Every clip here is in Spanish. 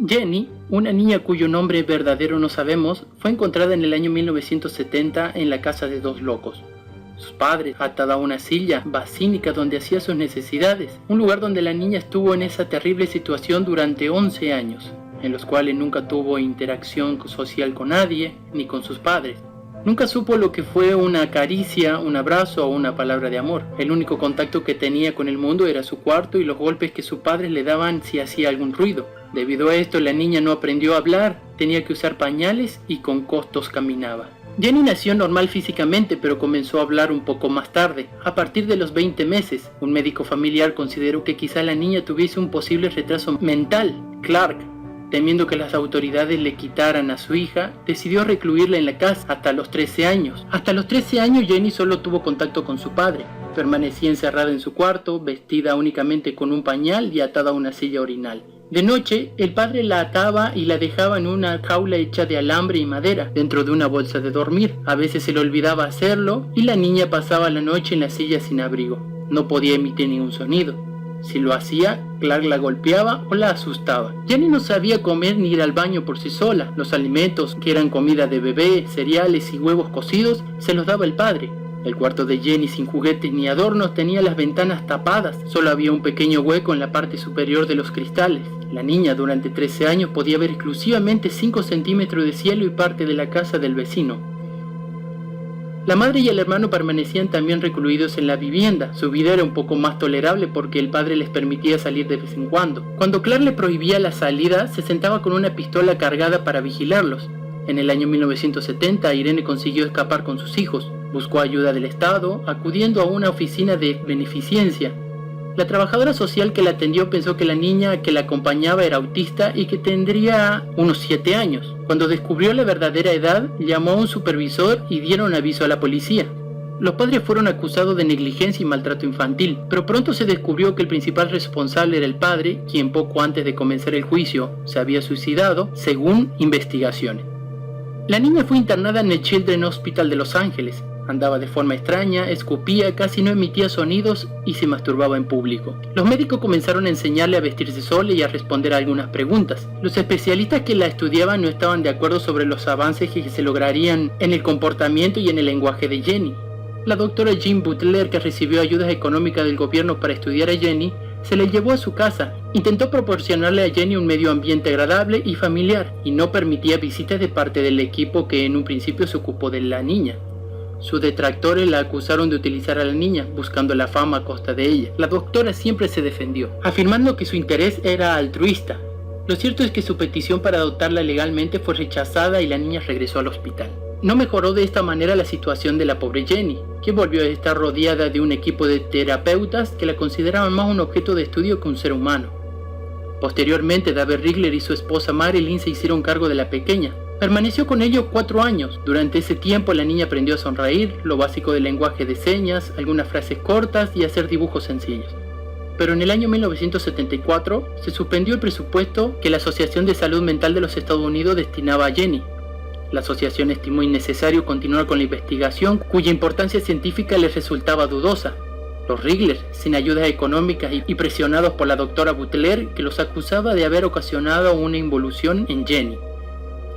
Jenny, una niña cuyo nombre verdadero no sabemos, fue encontrada en el año 1970 en la casa de dos locos. Sus padres, atada a una silla basílica donde hacía sus necesidades, un lugar donde la niña estuvo en esa terrible situación durante 11 años, en los cuales nunca tuvo interacción social con nadie, ni con sus padres. Nunca supo lo que fue una caricia, un abrazo o una palabra de amor. El único contacto que tenía con el mundo era su cuarto y los golpes que sus padres le daban si hacía algún ruido. Debido a esto, la niña no aprendió a hablar, tenía que usar pañales y con costos caminaba. Jenny nació normal físicamente, pero comenzó a hablar un poco más tarde, a partir de los 20 meses. Un médico familiar consideró que quizá la niña tuviese un posible retraso mental. Clark, temiendo que las autoridades le quitaran a su hija, decidió recluirla en la casa hasta los 13 años. Hasta los 13 años Jenny solo tuvo contacto con su padre. Permanecía encerrada en su cuarto, vestida únicamente con un pañal y atada a una silla orinal. De noche, el padre la ataba y la dejaba en una jaula hecha de alambre y madera, dentro de una bolsa de dormir. A veces se le olvidaba hacerlo y la niña pasaba la noche en la silla sin abrigo. No podía emitir ningún sonido. Si lo hacía, Clark la golpeaba o la asustaba. Jenny no sabía comer ni ir al baño por sí sola. Los alimentos, que eran comida de bebé, cereales y huevos cocidos, se los daba el padre. El cuarto de Jenny, sin juguetes ni adornos, tenía las ventanas tapadas. Solo había un pequeño hueco en la parte superior de los cristales. La niña, durante 13 años, podía ver exclusivamente 5 centímetros de cielo y parte de la casa del vecino. La madre y el hermano permanecían también recluidos en la vivienda. Su vida era un poco más tolerable porque el padre les permitía salir de vez en cuando. Cuando Clark le prohibía la salida, se sentaba con una pistola cargada para vigilarlos. En el año 1970, Irene consiguió escapar con sus hijos. Buscó ayuda del Estado, acudiendo a una oficina de beneficencia. La trabajadora social que la atendió pensó que la niña que la acompañaba era autista y que tendría unos 7 años. Cuando descubrió la verdadera edad, llamó a un supervisor y dieron aviso a la policía. Los padres fueron acusados de negligencia y maltrato infantil, pero pronto se descubrió que el principal responsable era el padre, quien poco antes de comenzar el juicio se había suicidado, según investigaciones. La niña fue internada en el Children's Hospital de Los Ángeles. Andaba de forma extraña, escupía, casi no emitía sonidos y se masturbaba en público. Los médicos comenzaron a enseñarle a vestirse sola y a responder a algunas preguntas. Los especialistas que la estudiaban no estaban de acuerdo sobre los avances que se lograrían en el comportamiento y en el lenguaje de Jenny. La doctora Jean Butler, que recibió ayudas económicas del gobierno para estudiar a Jenny, se la llevó a su casa. Intentó proporcionarle a Jenny un medio ambiente agradable y familiar, y no permitía visitas de parte del equipo que en un principio se ocupó de la niña. Sus detractores la acusaron de utilizar a la niña, buscando la fama a costa de ella. La doctora siempre se defendió, afirmando que su interés era altruista. Lo cierto es que su petición para adoptarla legalmente fue rechazada y la niña regresó al hospital. No mejoró de esta manera la situación de la pobre Jenny, que volvió a estar rodeada de un equipo de terapeutas que la consideraban más un objeto de estudio que un ser humano. Posteriormente, David Rigler y su esposa Marilyn se hicieron cargo de la pequeña. Permaneció con ellos 4 años. Durante ese tiempo la niña aprendió a sonreír, lo básico del lenguaje de señas, algunas frases cortas y hacer dibujos sencillos. Pero en el año 1974 se suspendió el presupuesto que la Asociación de Salud Mental de los Estados Unidos destinaba a Jenny. La asociación estimó innecesario continuar con la investigación, cuya importancia científica les resultaba dudosa. Los Rigler, sin ayudas económicas y presionados por la doctora Butler, que los acusaba de haber ocasionado una involución en Jenny,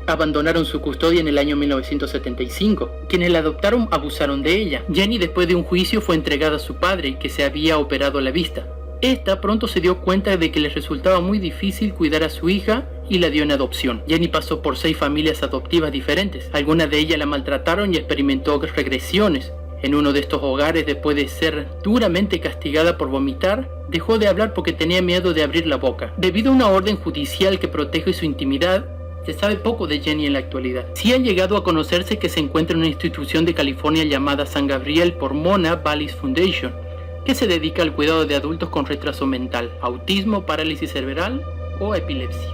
abandonaron su custodia en el año 1975. Quienes la adoptaron abusaron de ella. Jenny, después de un juicio, fue entregada a su padre, que se había operado la vista. Esta pronto se dio cuenta de que le resultaba muy difícil cuidar a su hija y la dio en adopción. Jenny pasó por 6 familias adoptivas diferentes. Algunas de ellas la maltrataron y experimentó regresiones. En uno de estos hogares, después de ser duramente castigada por vomitar, dejó de hablar porque tenía miedo de abrir la boca. Debido a una orden judicial que protege su intimidad, se sabe poco de Jenny en la actualidad. Sí ha llegado a conocerse que se encuentra en una institución de California llamada San Gabriel por Mona Vallis Foundation, que se dedica al cuidado de adultos con retraso mental, autismo, parálisis cerebral o epilepsia.